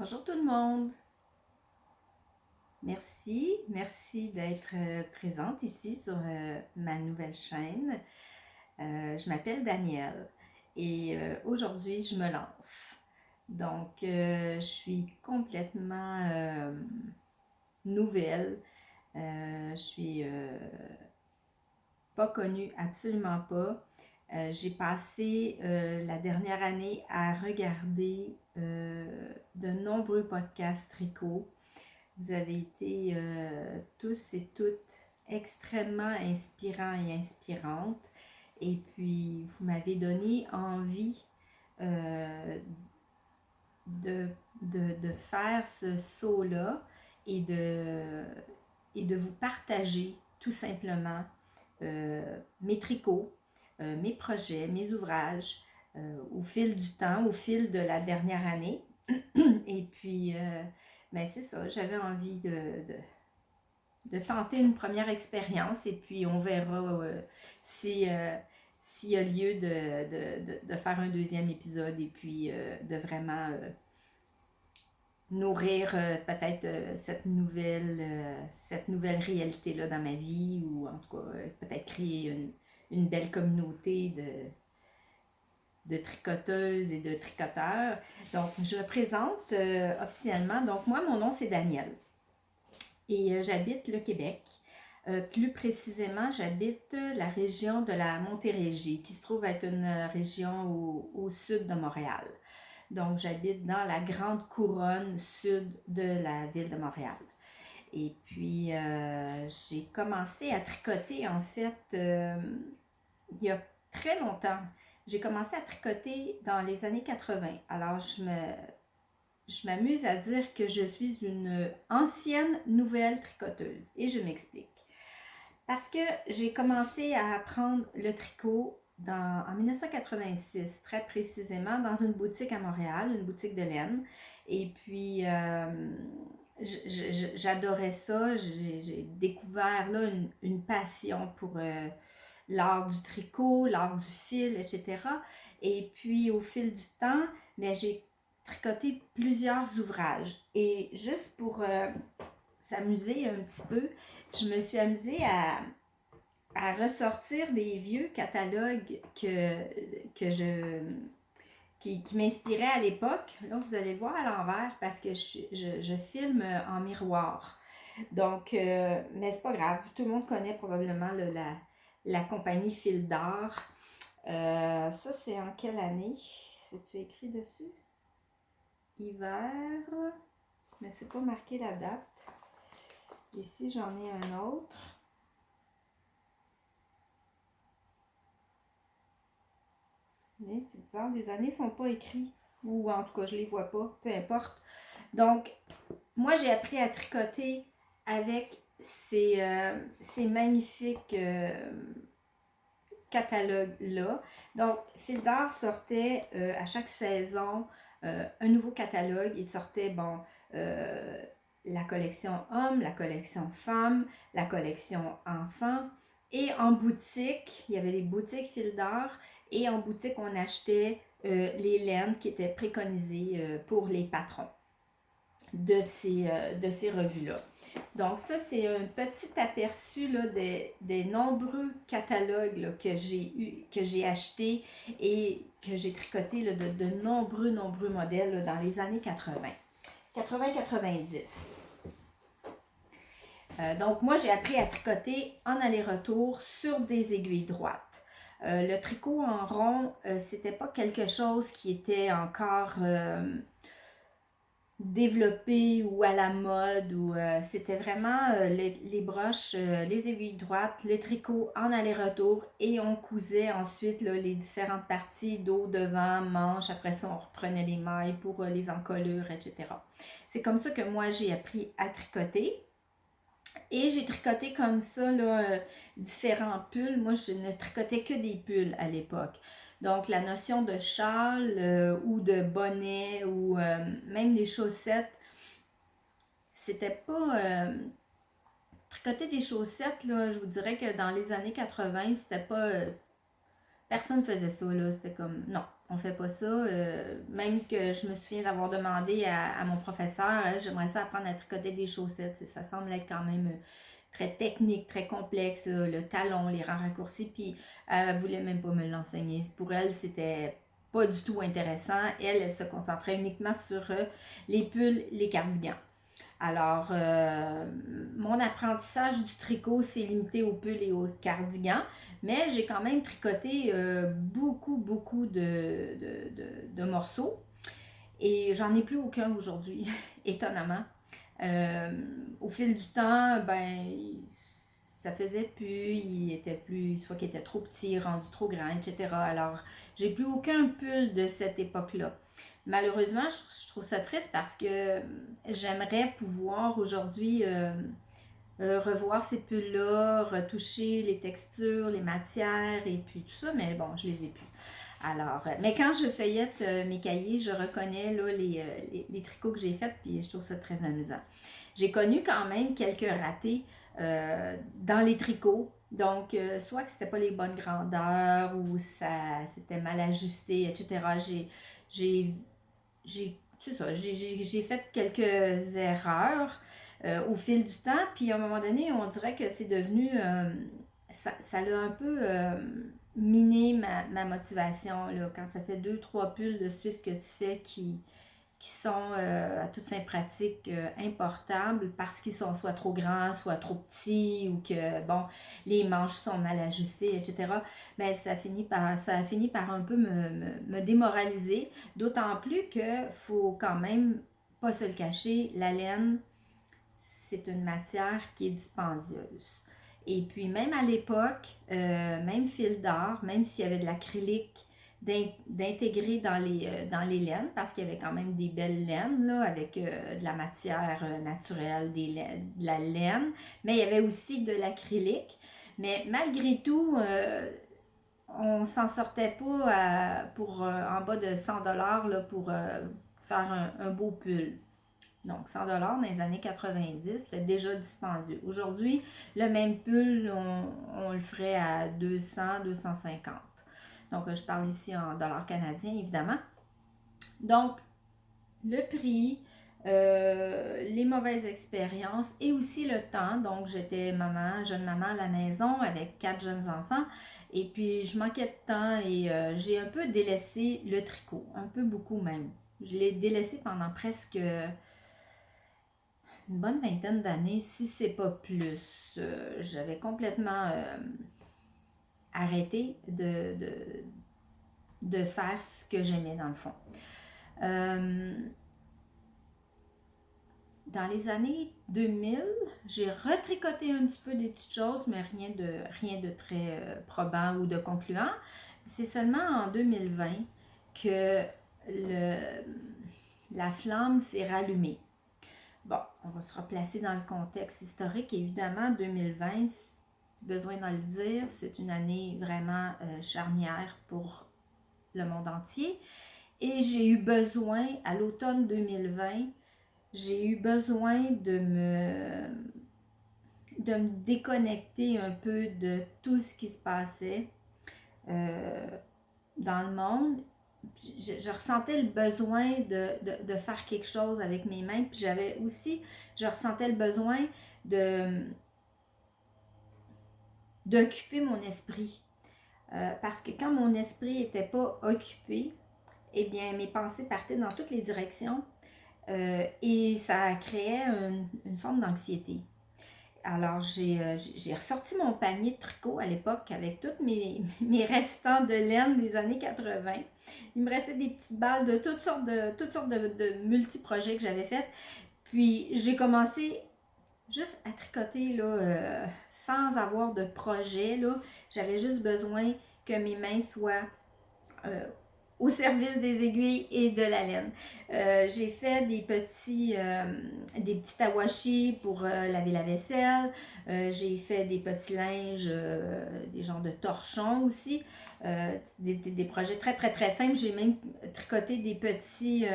Bonjour tout le monde. Merci d'être présente ici sur ma nouvelle chaîne. Je m'appelle Danielle et aujourd'hui je me lance. Donc je suis complètement nouvelle. Je suis pas connue, absolument pas. J'ai passé la dernière année à regarder de nombreux podcasts tricot. Vous avez été tous et toutes extrêmement inspirants et inspirantes. Et puis, vous m'avez donné envie euh, de, de faire ce saut-là et de vous partager tout simplement mes tricots, mes projets, mes ouvrages au fil du temps, au fil de la dernière année. Et puis, ben c'est ça, j'avais envie de tenter une première expérience et puis on verra si, s'il y a lieu de faire un deuxième épisode et puis de vraiment nourrir peut-être cette nouvelle réalité-là dans ma vie ou en tout cas peut-être créer une belle communauté de tricoteuses et de tricoteurs. Donc, je me présente officiellement. Donc, moi, mon nom, c'est Danielle et j'habite le Québec. Plus précisément, j'habite la région de la Montérégie, qui se trouve être une région au sud de Montréal. Donc, j'habite dans la grande couronne sud de la ville de Montréal. Et puis, j'ai commencé à tricoter, en fait, il y a très longtemps. J'ai commencé à tricoter dans les années 80. Alors, je m'amuse à dire que je suis une ancienne nouvelle tricoteuse. Et je m'explique. Parce que j'ai commencé à apprendre le tricot en 1986, très précisément, dans une boutique à Montréal, une boutique de laine. Et puis, j'adorais ça. J'ai découvert là une passion pour l'art du tricot, l'art du fil, etc. Et puis, au fil du temps, bien, j'ai tricoté plusieurs ouvrages. Et juste pour s'amuser un petit peu, je me suis amusée à ressortir des vieux catalogues qui m'inspiraient à l'époque. Là, vous allez voir à l'envers parce que je filme en miroir. Donc, mais c'est pas grave. Tout le monde connaît probablement la compagnie Fil d'Art. Ça, c'est en quelle année? C'est-tu écrit dessus? Hiver. Mais c'est pas marqué la date. Ici, j'en ai un autre. Mais c'est bizarre, les années ne sont pas écrites. Ou en tout cas, je ne les vois pas. Peu importe. Donc, moi, j'ai appris à tricoter avec ces magnifiques catalogues-là. Donc, Fil d'Art sortait à chaque saison un nouveau catalogue. Il sortait, bon, la collection hommes, la collection femmes, la collection enfants. Et en boutique, il y avait les boutiques Fil d'Art. Et en boutique, on achetait les laines qui étaient préconisées pour les patrons de ces revues-là. Donc ça, c'est un petit aperçu là, des nombreux catalogues là, que j'ai achetés et que j'ai tricoté là, de nombreux modèles là, dans les années 80. 80-90. Donc moi, j'ai appris à tricoter en aller-retour sur des aiguilles droites. Le tricot en rond, c'était pas quelque chose qui était encore développé ou à la mode ou c'était vraiment les broches, les aiguilles droites, le tricot en aller-retour et on cousait ensuite là, les différentes parties dos, devant, manche. Après ça, on reprenait les mailles pour les encolures, etc. C'est comme ça que moi j'ai appris à tricoter. Et j'ai tricoté comme ça là, différents pulls. Moi, je ne tricotais que des pulls à l'époque. Donc, la notion de châle ou de bonnet ou même des chaussettes, c'était pas... tricoter des chaussettes, là, je vous dirais que dans les années 80, c'était pas... personne faisait ça, là. C'était comme... Non. On fait pas ça. Même que je me souviens d'avoir demandé à mon professeur, j'aimerais ça apprendre à tricoter des chaussettes. Ça semble être quand même très technique, très complexe, le talon, les rangs raccourcis, puis elle voulait même pas me l'enseigner. Pour elle, c'était pas du tout intéressant. Elle se concentrait uniquement sur les pulls, les cardigans. Alors, mon apprentissage du tricot s'est limité aux pulls et aux cardigans, mais j'ai quand même tricoté beaucoup de morceaux et j'en ai plus aucun aujourd'hui, étonnamment. Au fil du temps, ben, ça faisait plus, il était plus, soit qu'il était trop petit, rendu trop grand, etc. Alors, j'ai plus aucun pull de cette époque-là. Malheureusement, je trouve ça triste parce que j'aimerais pouvoir aujourd'hui revoir ces pulls-là, retoucher les textures, les matières et puis tout ça, mais bon, je les ai plus. Alors, mais quand je feuillette mes cahiers, je reconnais là, les tricots que j'ai faits, puis je trouve ça très amusant. J'ai connu quand même quelques ratés dans les tricots. Donc, soit que c'était pas les bonnes grandeurs ou ça c'était mal ajusté, etc. C'est ça, j'ai fait quelques erreurs au fil du temps, puis à un moment donné, on dirait que c'est devenu, ça l'a un peu miné ma motivation, là, quand ça fait 2, 3 pulls de suite que tu fais qui sont à toute fin pratique importables parce qu'ils sont soit trop grands, soit trop petits ou que, bon, les manches sont mal ajustées, etc. Mais ça a fini par un peu me démoraliser, d'autant plus que faut quand même pas se le cacher, la laine, c'est une matière qui est dispendieuse. Et puis même à l'époque, même fil d'art, même s'il y avait de l'acrylique, d'intégrer dans les laines, parce qu'il y avait quand même des belles laines là, avec de la matière naturelle, de la laine, mais il y avait aussi de l'acrylique. Mais malgré tout, on s'en sortait pas pour en bas de 100$ là, pour faire un beau pull. Donc 100$ dans les années 90, c'était déjà dispendieux. Aujourd'hui, le même pull, on le ferait à 200, 250. Donc, je parle ici en dollars canadiens, évidemment. Donc, le prix, les mauvaises expériences et aussi le temps. Donc, j'étais jeune maman à la maison avec 4 jeunes enfants. Et puis, je manquais de temps et j'ai un peu délaissé le tricot. Un peu beaucoup même. Je l'ai délaissé pendant presque une bonne vingtaine d'années, si c'est pas plus. J'avais complètement arrêté de faire ce que j'aimais dans le fond. Dans les années 2000, j'ai retricoté un petit peu des petites choses, mais rien de très probant ou de concluant. C'est seulement en 2020 que la flamme s'est rallumée. Bon, on va se replacer dans le contexte historique. Évidemment, 2020, besoin d'en le dire, c'est une année vraiment charnière pour le monde entier. Et j'ai eu besoin, à l'automne 2020, j'ai eu besoin de me déconnecter un peu de tout ce qui se passait dans le monde. Je ressentais le besoin de faire quelque chose avec mes mains. Puis je ressentais le besoin d'occuper mon esprit. Parce que quand mon esprit n'était pas occupé, eh bien, mes pensées partaient dans toutes les directions et ça créait une forme d'anxiété. Alors, j'ai ressorti mon panier de tricot à l'époque avec tous mes restants de laine des années 80. Il me restait des petites balles de toutes sortes de multi-projets que j'avais faits. Puis, j'ai commencé juste à tricoter là, sans avoir de projet. J'avais juste besoin que mes mains soient au service des aiguilles et de la laine. J'ai fait des petits tawashi pour laver la vaisselle. J'ai fait des petits linges, des genres de torchons aussi. Des projets très très très simples. J'ai même tricoté des petits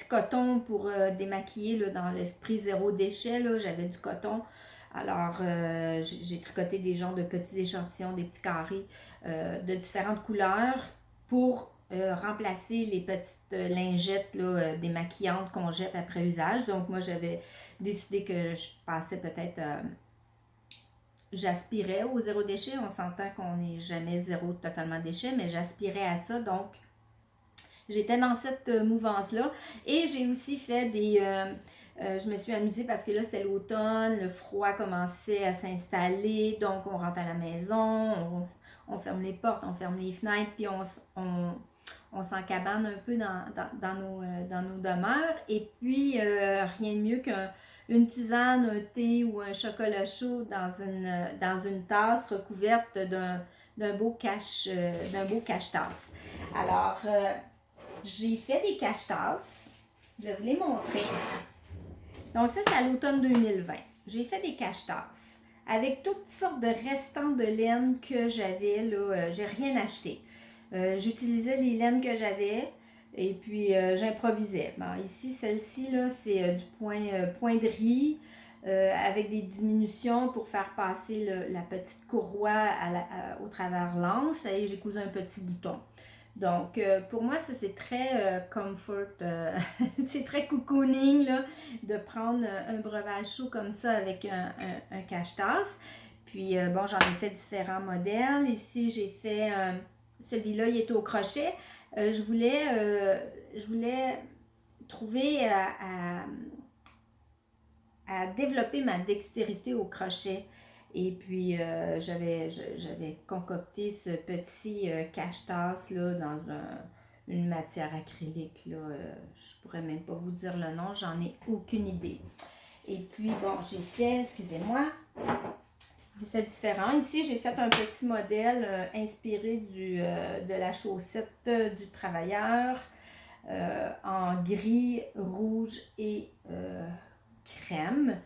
cotons pour démaquiller là, dans l'esprit zéro déchet. J'avais du coton. Alors, j'ai tricoté des genres de petits échantillons, des petits carrés de différentes couleurs pour remplacer les petites lingettes là, démaquillantes qu'on jette après usage. Donc, moi, j'avais décidé que je passais peut-être... j'aspirais au zéro déchet. On s'entend qu'on n'est jamais zéro totalement déchet, mais j'aspirais à ça. Donc, j'étais dans cette mouvance-là. Et j'ai aussi fait des... je me suis amusée parce que là, c'était l'automne, le froid commençait à s'installer. Donc, on rentre à la maison, on ferme les portes, on ferme les fenêtres, puis on s'encabane un peu dans nos demeures. Et puis, rien de mieux qu'une tisane, un thé ou un chocolat chaud dans une tasse recouverte d'un beau cache-tasse. Alors, j'ai fait des cache-tasses. Je vais vous les montrer. Donc, ça, c'est à l'automne 2020. J'ai fait des cache-tasses avec toutes sortes de restants de laine que j'avais. J'ai rien acheté. J'utilisais les laines que j'avais et puis j'improvisais. Bon, ici, celle-ci, là, c'est du point de riz avec des diminutions pour faire passer la petite courroie au travers l'anse et j'ai cousu un petit bouton. Donc, pour moi, ça, c'est très comfort, c'est très cocooning, là, de prendre un breuvage chaud comme ça avec un cache-tasse. Puis, bon, j'en ai fait différents modèles. Ici, j'ai fait, celui-là, il est au crochet. Je voulais trouver à développer ma dextérité au crochet. Et puis, j'avais concocté ce petit cache-tasse là, dans une matière acrylique. Là. Je pourrais même pas vous dire le nom, j'en ai aucune idée. Et puis, bon, j'ai fait, excusez-moi, j'ai fait différent. Ici, j'ai fait un petit modèle inspiré de la chaussette du travailleur en gris, rouge et crème.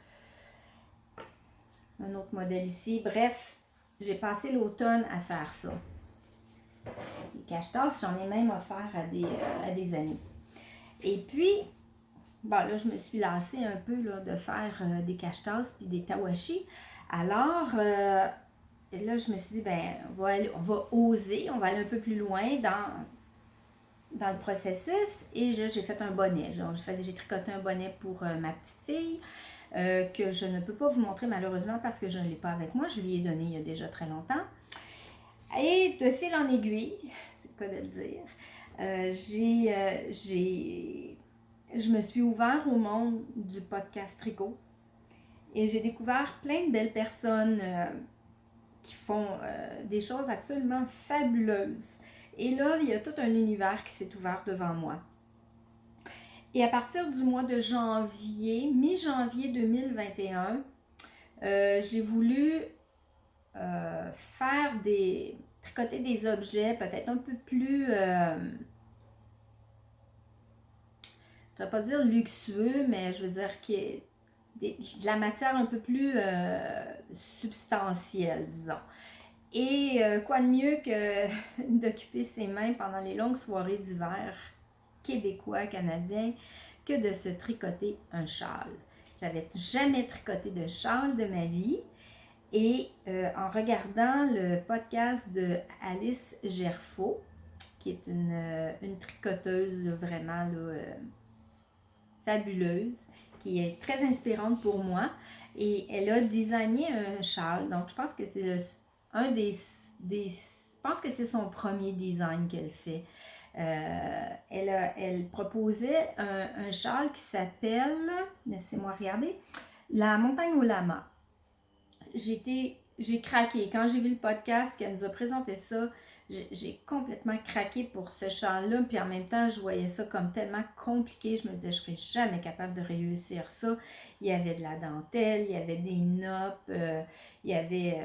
Un autre modèle ici. Bref, j'ai passé l'automne à faire ça. Les cache-tasses, j'en ai même offert à des amis. Et puis, bon, là, je me suis lassée un peu là, de faire des cache-tasses puis des tawashi. Alors, là, je me suis dit, ben, on va oser, on va aller un peu plus loin dans le processus. Et j'ai fait un bonnet. J'ai tricoté un bonnet pour ma petite fille. Que je ne peux pas vous montrer malheureusement parce que je ne l'ai pas avec moi. Je lui ai donné il y a déjà très longtemps. Et de fil en aiguille, c'est le cas de le dire, je me suis ouvert au monde du podcast tricot et j'ai découvert plein de belles personnes qui font des choses absolument fabuleuses. Et là, il y a tout un univers qui s'est ouvert devant moi. Et à partir du mois de janvier, mi-janvier 2021, j'ai voulu tricoter des objets peut-être un peu plus, je ne vais pas dire luxueux, mais je veux dire de la matière un peu plus substantielle, disons. Et quoi de mieux que d'occuper ses mains pendant les longues soirées d'hiver québécois, canadien, que de se tricoter un châle. J'avais jamais tricoté de châle de ma vie et en regardant le podcast de Alice Gerfaux, qui est une tricoteuse vraiment là, fabuleuse, qui est très inspirante pour moi et elle a designé un châle. Donc je pense que c'est je pense que c'est son premier design qu'elle fait. Elle proposait un châle qui s'appelle, laissez-moi regarder, La montagne au lama. J'ai craqué. Quand j'ai vu le podcast qu'elle nous a présenté ça, j'ai complètement craqué pour ce châle-là. Puis en même temps, je voyais ça comme tellement compliqué. Je me disais, je ne serais jamais capable de réussir ça. Il y avait de la dentelle, il y avait des noppes, il y avait,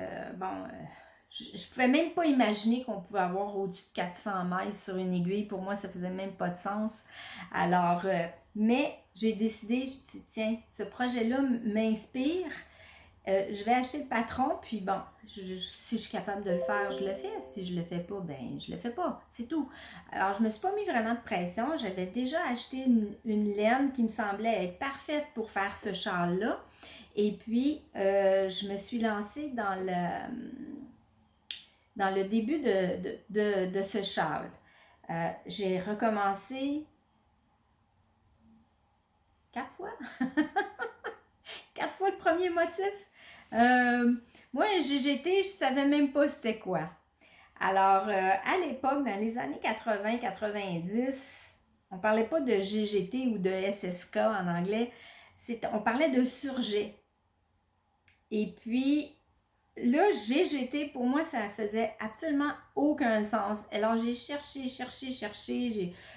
je ne pouvais même pas imaginer qu'on pouvait avoir au-dessus de 400 mailles sur une aiguille. Pour moi, ça ne faisait même pas de sens. Alors, mais j'ai décidé, je dis, tiens, ce projet-là m'inspire. Je vais acheter le patron, puis bon, si je suis capable de le faire, je le fais. Si je le fais pas, ben je le fais pas. C'est tout. Alors, je me suis pas mis vraiment de pression. J'avais déjà acheté une laine qui me semblait être parfaite pour faire ce châle-là. Et puis, je me suis lancée dans le début de ce châle. J'ai recommencé 4 fois. 4 fois le premier motif. Moi, GGT, je savais même pas c'était quoi. Alors, à l'époque, dans les années 80-90, on parlait pas de GGT ou de SSK en anglais. On parlait de surjet. Et puis, là, GGT, pour moi, ça faisait absolument aucun sens. Alors, j'ai cherché. J'ai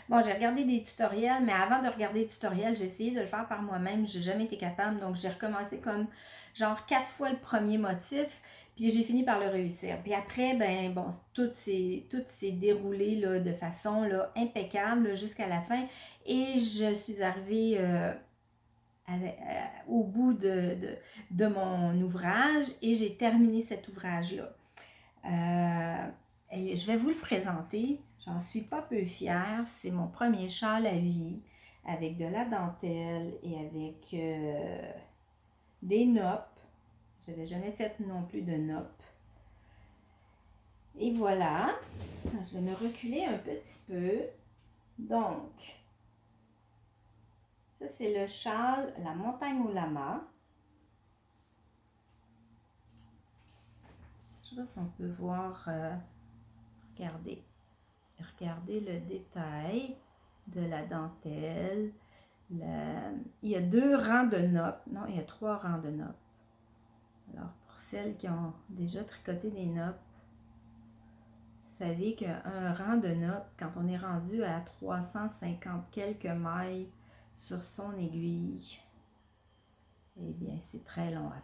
regardé des tutoriels, mais avant de regarder les tutoriels, j'ai essayé de le faire par moi-même. J'ai jamais été capable. Donc, j'ai recommencé comme genre 4 fois le premier motif. Puis, j'ai fini par le réussir. Puis après, ben bon, tout s'est déroulé là, de façon là, impeccable jusqu'à la fin. Et je suis arrivée au bout de mon ouvrage et j'ai terminé cet ouvrage-là. Et je vais vous le présenter. J'en suis pas peu fière. C'est mon premier châle à vie avec de la dentelle et avec des noppes. Je n'avais jamais fait non plus de noppes. Et voilà. Je vais me reculer un petit peu. Donc, ça, c'est le châle La Montagne au Lama. Je ne sais pas si on peut voir, regardez le détail de la dentelle. Il y a 2 rangs de noppes. Non, il y a 3 rangs de noppes. Alors, pour celles qui ont déjà tricoté des noppes, vous savez qu'un rang de noppes, quand on est rendu à 350 quelques mailles sur son aiguille, eh bien, c'est très long à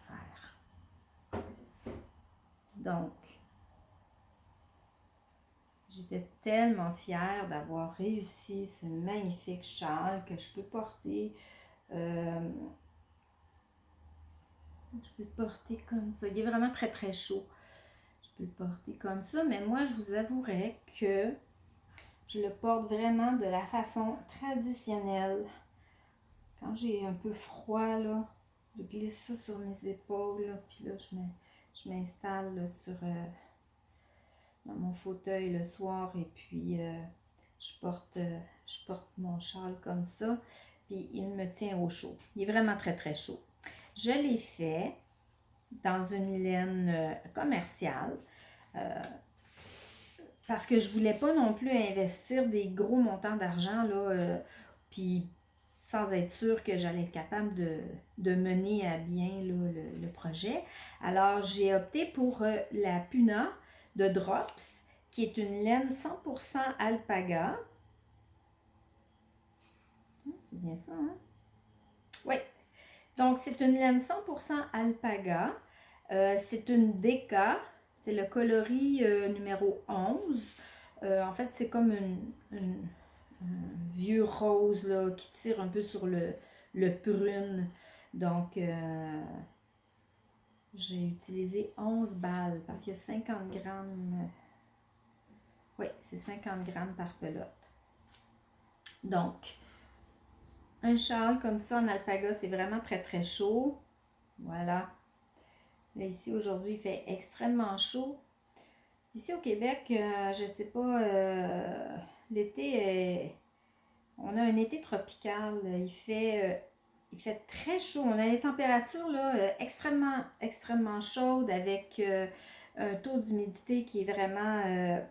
faire. Donc, j'étais tellement fière d'avoir réussi ce magnifique châle que je peux porter. Je peux le porter comme ça. Il est vraiment très très chaud. Je peux le porter comme ça, mais moi je vous avouerai que je le porte vraiment de la façon traditionnelle. Quand j'ai un peu froid, là, je glisse ça sur mes épaules, là, puis là je m'installe dans mon fauteuil le soir et puis je porte mon châle comme ça, puis il me tient au chaud. Il est vraiment très très chaud. Je l'ai fait dans une laine commerciale parce que je voulais pas non plus investir des gros montants d'argent là, puis sans être sûre que j'allais être capable de mener à bien là, le projet. Alors, j'ai opté pour la Puna de Drops, qui est une laine 100% alpaga. C'est bien ça, hein? Oui. Donc, c'est une laine 100% alpaga. C'est une Deka. C'est le coloris numéro 11. En fait, c'est comme un vieux rose là, qui tire un peu sur le prune. Donc, j'ai utilisé 11 balles parce qu'il y a 50 grammes. Oui, c'est 50 grammes par pelote. Donc, un châle comme ça en alpaga, c'est vraiment très très chaud. Voilà. Là, ici, aujourd'hui, il fait extrêmement chaud. Ici, au Québec, je sais pas, l'été, on a un été tropical. Il fait très chaud. On a des températures là, extrêmement chaudes avec un taux d'humidité qui est vraiment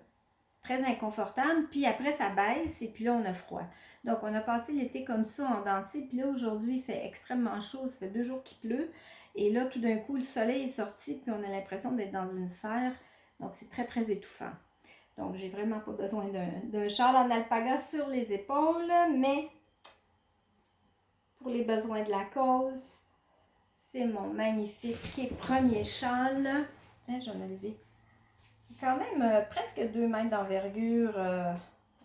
très inconfortable. Puis après, ça baisse et puis là, on a froid. Donc, on a passé l'été comme ça en dentier. Puis là, aujourd'hui, il fait extrêmement chaud. Ça fait 2 jours qu'il pleut. Et là, tout d'un coup, le soleil est sorti. Puis on a l'impression d'être dans une serre. Donc, c'est très, très étouffant. Donc, j'ai vraiment pas besoin d'un châle en alpaga sur les épaules. Mais pour les besoins de la cause, c'est mon magnifique premier châle. Tiens, je vais me lever. Quand même presque 2 mètres d'envergure.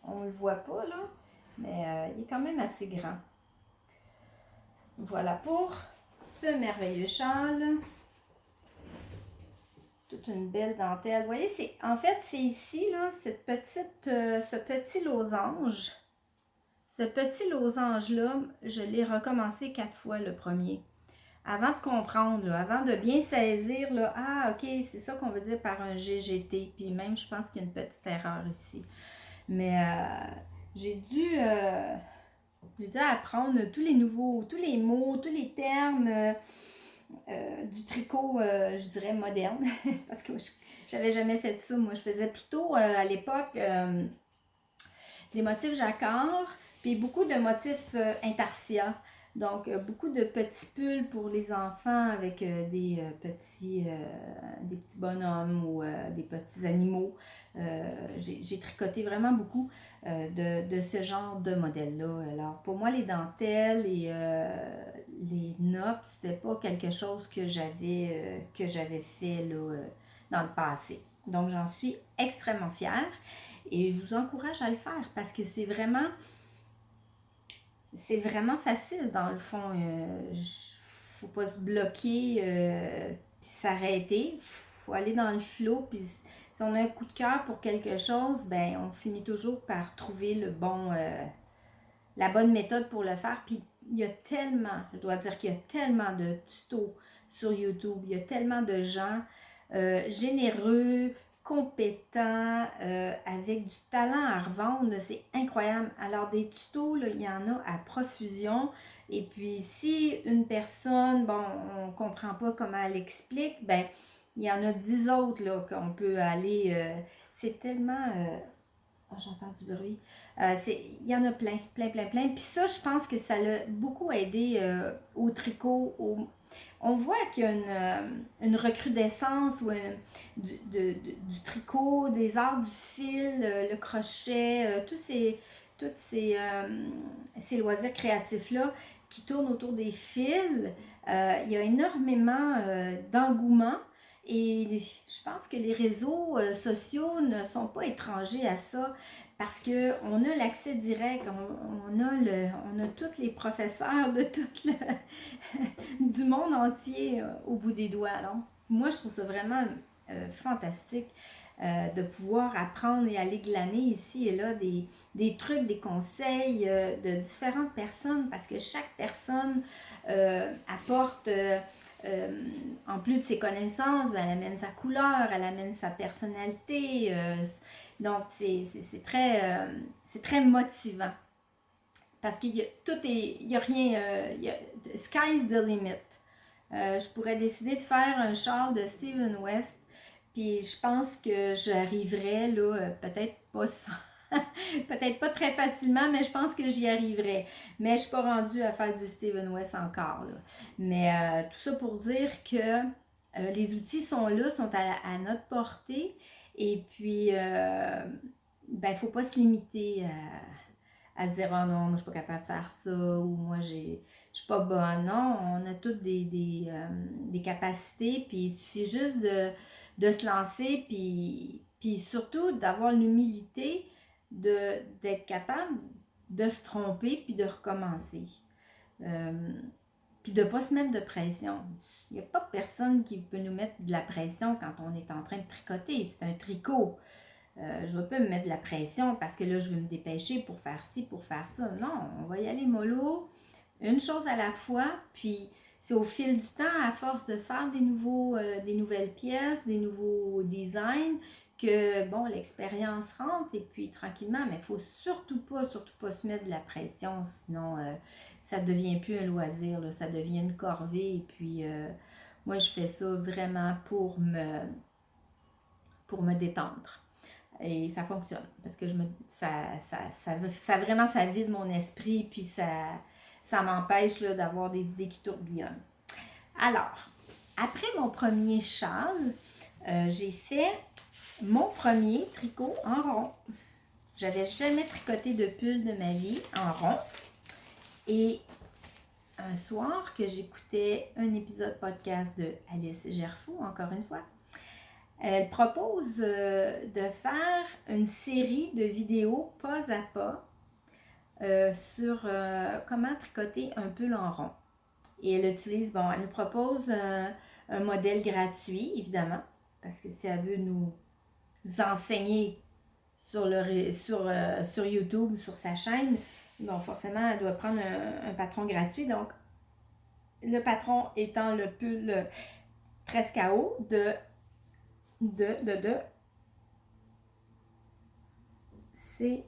On ne le voit pas là, mais il est quand même assez grand. Voilà pour ce merveilleux châle. Toute une belle dentelle. Vous voyez, en fait, c'est ici, là, ce petit losange. Ce petit losange-là, je l'ai recommencé 4 fois le premier. Avant de comprendre, là, avant de bien saisir, là, ah, ok, c'est ça qu'on veut dire par un GGT. Puis même, je pense qu'il y a une petite erreur ici. Mais j'ai dû apprendre tous les mots, tous les termes du tricot, je dirais, moderne. Parce que j'avais jamais fait ça. Moi, je faisais plutôt à l'époque des motifs jacquard, puis beaucoup de motifs intarsia. Donc, beaucoup de petits pulls pour les enfants avec des petits bonhommes ou des petits animaux. J'ai tricoté vraiment beaucoup de ce genre de modèle-là. Alors, pour moi, les dentelles et les noppes, c'était pas quelque chose que j'avais fait là, dans le passé. Donc, j'en suis extrêmement fière et je vous encourage à le faire parce que c'est vraiment facile dans le fond. Faut pas se bloquer puis s'arrêter. Faut aller dans le flow. Puis si on a un coup de cœur pour quelque chose, ben on finit toujours par trouver la bonne méthode pour le faire. Puis il y a tellement, je dois dire qu'il y a tellement de tutos sur YouTube. Il y a tellement de gens généreux, compétent, avec du talent à revendre, c'est incroyable. Alors des tutos, là, il y en a à profusion. Et puis si une personne, bon, on ne comprend pas comment elle explique, ben il y en a 10 autres là, qu'on peut aller. C'est tellement. Oh, j'entends du bruit. Il y en a plein, plein, plein, plein. Puis ça, je pense que ça l'a beaucoup aidé au tricot, on voit qu'il y a une recrudescence du tricot, des arts du fil, le crochet, ces loisirs créatifs-là qui tournent autour des fils. Il y a énormément d'engouement et je pense que les réseaux sociaux ne sont pas étrangers à ça parce qu'on a l'accès direct, on a tous les professeurs de du monde entier au bout des doigts. Alors, moi, je trouve ça vraiment fantastique de pouvoir apprendre et aller glaner ici et là des trucs, des conseils de différentes personnes parce que chaque personne apporte, en plus de ses connaissances, ben, elle amène sa couleur, elle amène sa personnalité. Donc, c'est très motivant. Parce qu'il y a tout est, il y a rien, sky's the limit. Je pourrais décider de faire un châle de Steven West, puis je pense que j'arriverais là, peut-être pas sans, peut-être pas très facilement, mais je pense que j'y arriverais. Mais je ne suis pas rendue à faire du Steven West encore. Là. Mais tout ça pour dire que les outils sont là, sont à notre portée, et puis ben, il ne faut pas se limiter à se dire oh non, moi je suis pas capable de faire ça ou moi je suis pas bonne. Non, on a toutes des capacités, puis il suffit juste de se lancer, puis surtout d'avoir l'humilité d'être capable de se tromper puis de recommencer. Puis de ne pas se mettre de pression. Il n'y a pas personne qui peut nous mettre de la pression quand on est en train de tricoter. C'est un tricot. Je ne vais pas me mettre de la pression parce que là, je veux me dépêcher pour faire ci, pour faire ça. Non, on va y aller mollo, une chose à la fois, puis c'est au fil du temps, à force de faire des nouvelles pièces, des nouveaux designs, que, bon, l'expérience rentre, et puis tranquillement, mais il ne faut surtout pas se mettre de la pression, sinon ça ne devient plus un loisir, là, ça devient une corvée, et puis moi, je fais ça vraiment pour me détendre. Et ça fonctionne parce que ça vraiment ça vide mon esprit puis ça m'empêche là, d'avoir des idées qui tourbillonnent. Alors, après mon premier châle, j'ai fait mon premier tricot en rond. J'avais jamais tricoté de pull de ma vie en rond. Et un soir que j'écoutais un épisode podcast de Alice Gerfou, encore une fois, elle propose de faire une série de vidéos pas à pas sur comment tricoter un pull en rond. Et elle nous propose un modèle gratuit, évidemment, parce que si elle veut nous enseigner sur YouTube, sur sa chaîne, bon, forcément, elle doit prendre un patron gratuit. Donc, le patron étant le pull presque à haut de c'est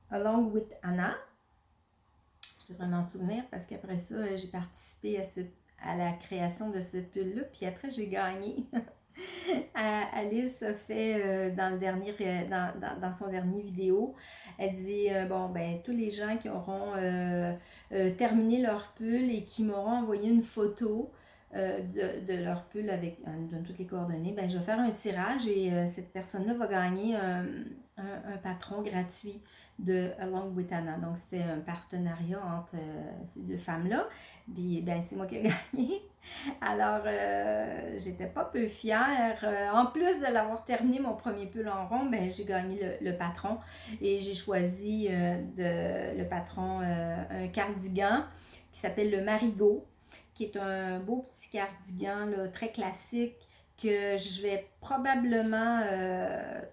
Along with Anna. Je devrais m'en souvenir parce qu'après ça, j'ai participé à la création de ce pull-là. Puis après, j'ai gagné. Alice a fait dans son dernier vidéo, elle dit bon ben tous les gens qui auront terminé leur pull et qui m'auront envoyé une photo de leur pull avec toutes les coordonnées, ben je vais faire un tirage et cette personne-là va gagner un patron gratuit de Along with Anna. Donc c'était un partenariat entre ces deux femmes-là. Puis ben c'est moi qui ai gagné. Alors, j'étais pas peu fière. En plus de l'avoir terminé mon premier pull en rond, ben, j'ai gagné le patron et j'ai choisi le patron, un cardigan qui s'appelle le Marigot, qui est un beau petit cardigan là, très classique que je vais probablement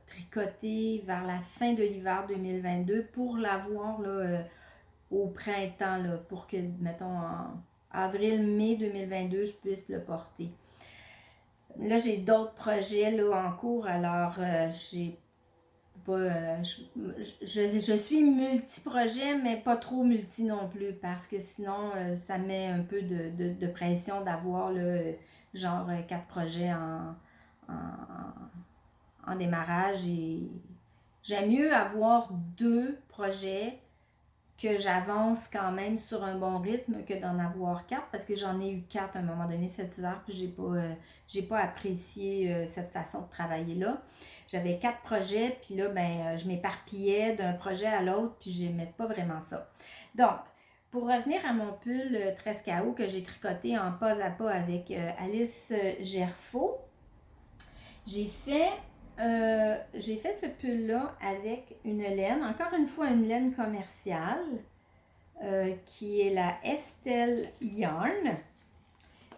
tricoter vers la fin de l'hiver 2022 pour l'avoir là, au printemps, là, pour que, mettons, en avril-mai 2022, je puisse le porter. Là, j'ai d'autres projets là, en cours, alors j'ai pas. Je suis multi-projet, mais pas trop multi non plus, parce que sinon, ça met un peu de pression d'avoir genre 4 projets en démarrage. Et j'aime mieux avoir 2 projets que j'avance quand même sur un bon rythme que d'en avoir 4 parce que j'en ai eu 4 à un moment donné cet hiver puis j'ai pas apprécié cette façon de travailler là. J'avais 4 projets puis là ben je m'éparpillais d'un projet à l'autre puis j'aimais pas vraiment ça. Donc pour revenir à mon pull 13 KO que j'ai tricoté en pas à pas avec Alice Gerfaux, j'ai fait ce pull-là avec une laine, encore une fois une laine commerciale, qui est la Estelle Yarn.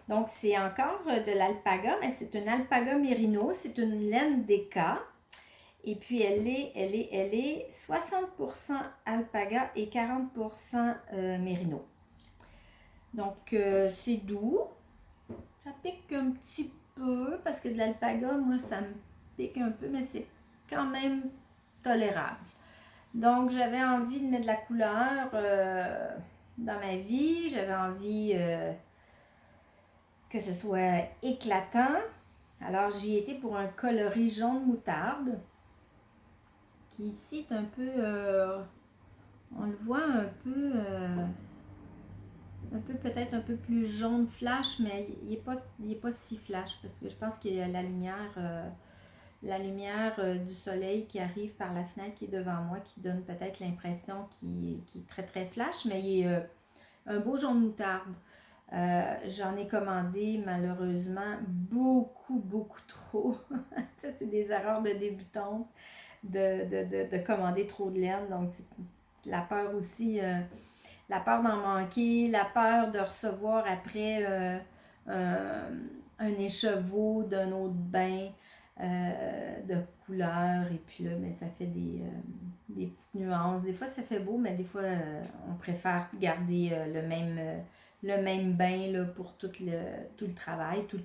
Donc, c'est encore de l'alpaga, mais c'est une alpaga mérino, c'est une laine DK. Et puis, elle est 60% alpaga et 40% mérino. Donc, c'est doux. Ça pique un petit peu, parce que de l'alpaga, moi, ça me pique un peu, mais c'est quand même tolérable. Donc, j'avais envie de mettre de la couleur dans ma vie. J'avais envie que ce soit éclatant. Alors, j'y étais pour un coloris jaune moutarde, qui ici est un peu, on le voit un peu peut-être un peu plus jaune flash, mais il est pas si flash, parce que je pense qu'il y a la lumière du soleil qui arrive par la fenêtre qui est devant moi, qui donne peut-être l'impression qu'il est très très flash, mais il est un beau jaune moutarde. J'en ai commandé malheureusement beaucoup trop. Ça, c'est des erreurs de débutante de commander trop de laine, donc c'est la peur aussi, la peur d'en manquer, la peur de recevoir après un écheveau d'un autre bain de couleur, et puis là, mais ça fait des petites nuances. Des fois, ça fait beau, mais des fois, on préfère garder le même bain là, pour tout le travail, tout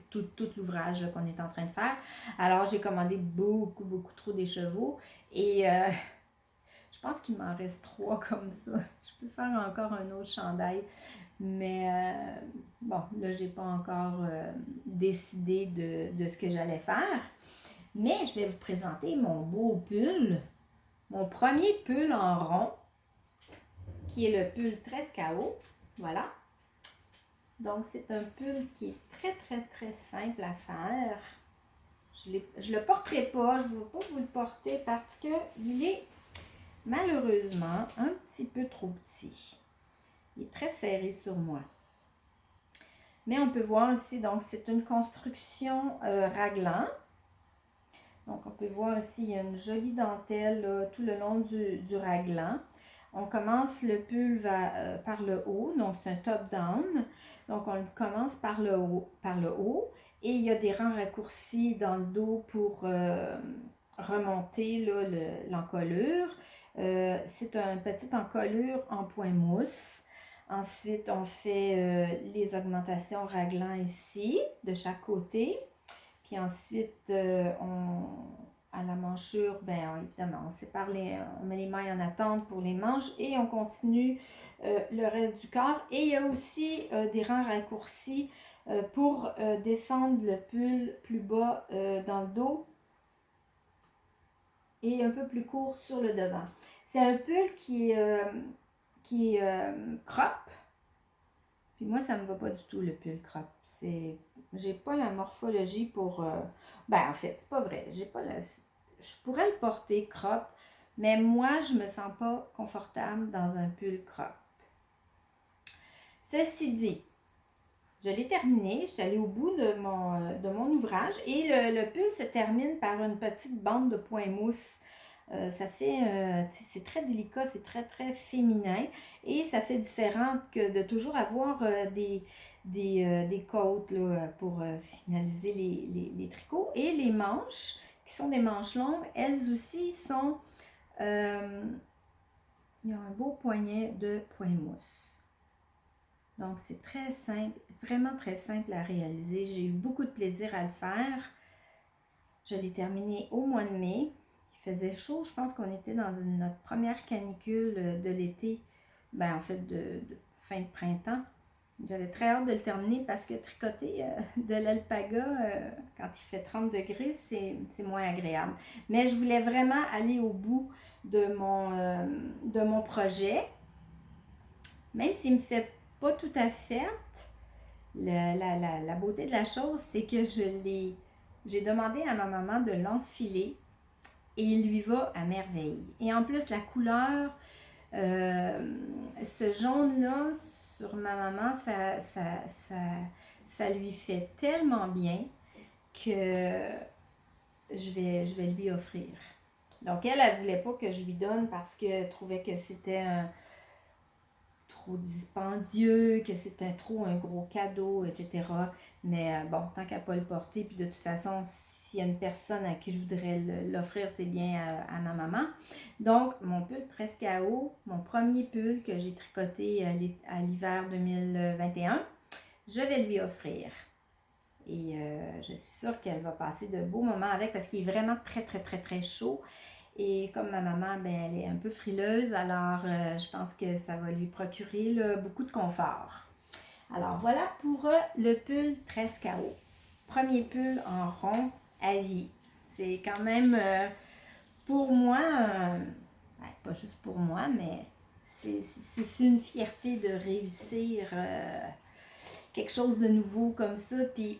l'ouvrage qu'on est en train de faire. Alors, j'ai commandé beaucoup trop d'écheveaux et je pense qu'il m'en reste 3 comme ça. Je peux faire encore un autre chandail, mais bon, là, j'ai pas encore décidé de ce que j'allais faire. Mais je vais vous présenter mon beau pull, mon premier pull en rond, qui est le pull 13 KO. Voilà. Donc, c'est un pull qui est très simple à faire. Je le porterai pas, je ne vais pas vous le porter parce qu'il est malheureusement un petit peu trop petit. Il est très serré sur moi. Mais on peut voir ici, donc c'est une construction raglan. Donc on peut voir ici, il y a une jolie dentelle là, tout le long du raglan. On commence le pull par le haut, donc c'est un top-down. Donc on commence par le haut et il y a des rangs raccourcis dans le dos pour remonter l'encolure. C'est une petite encolure en point mousse. Ensuite, on fait les augmentations raglan ici, de chaque côté. Puis ensuite, à la manchure, ben évidemment, on met les mailles en attente pour les manches et on continue le reste du corps. Et il y a aussi des rangs raccourcis pour descendre le pull plus bas dans le dos et un peu plus court sur le devant. C'est un pull qui est crop. Puis moi, ça me va pas du tout le pull crop. J'ai pas la morphologie pour... en fait, c'est pas vrai. Je pourrais le porter crop, mais moi, je me sens pas confortable dans un pull crop. Ceci dit, je l'ai terminé. Je suis allée au bout de mon ouvrage et le pull se termine par une petite bande de point mousse. C'est très délicat, c'est très très féminin et ça fait différent que de toujours avoir des côtes là, pour finaliser les tricots. Et les manches, qui sont des manches longues, elles aussi sont... il y a un beau poignet de point mousse. Donc c'est très simple, vraiment très simple à réaliser. J'ai eu beaucoup de plaisir à le faire. Je l'ai terminé au mois de mai. Il faisait chaud, je pense qu'on était dans notre première canicule de l'été, en fait de fin de printemps. J'avais très hâte de le terminer parce que tricoter de l'alpaga quand il fait 30 degrés, c'est moins agréable. Mais je voulais vraiment aller au bout de mon projet, même s'il ne me fait pas tout à fait. La beauté de la chose, c'est que j'ai demandé à ma maman de l'enfiler et il lui va à merveille. Et en plus, la couleur, ce jaune-là, sur ma maman, ça lui fait tellement bien que je vais lui offrir. Donc, elle ne voulait pas que je lui donne parce qu'elle trouvait que c'était trop dispendieux, que c'était trop un gros cadeau, etc. Mais bon, tant qu'à ne pas le porter, puis de toute façon, s'il y a une personne à qui je voudrais l'offrir, c'est bien à ma maman. Donc, mon pull Trescao, mon premier pull que j'ai tricoté à l'hiver 2021, je vais lui offrir. Et je suis sûre qu'elle va passer de beaux moments avec parce qu'il est vraiment très, très, très, très chaud. Et comme ma maman, elle est un peu frileuse, alors je pense que ça va lui procurer beaucoup de confort. Alors voilà pour le pull Trescao. Premier pull en rond à vie. C'est quand même pour moi, pas juste pour moi, mais c'est une fierté de réussir quelque chose de nouveau comme ça. Puis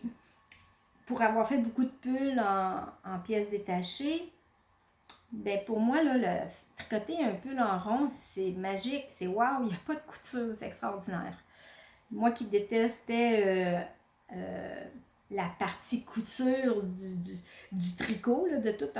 pour avoir fait beaucoup de pulls en pièces détachées, pour moi, là, le tricoter un pull en rond, c'est magique, c'est wow, il n'y a pas de couture, c'est extraordinaire. Moi qui détestais la partie couture du tricot, là, de tout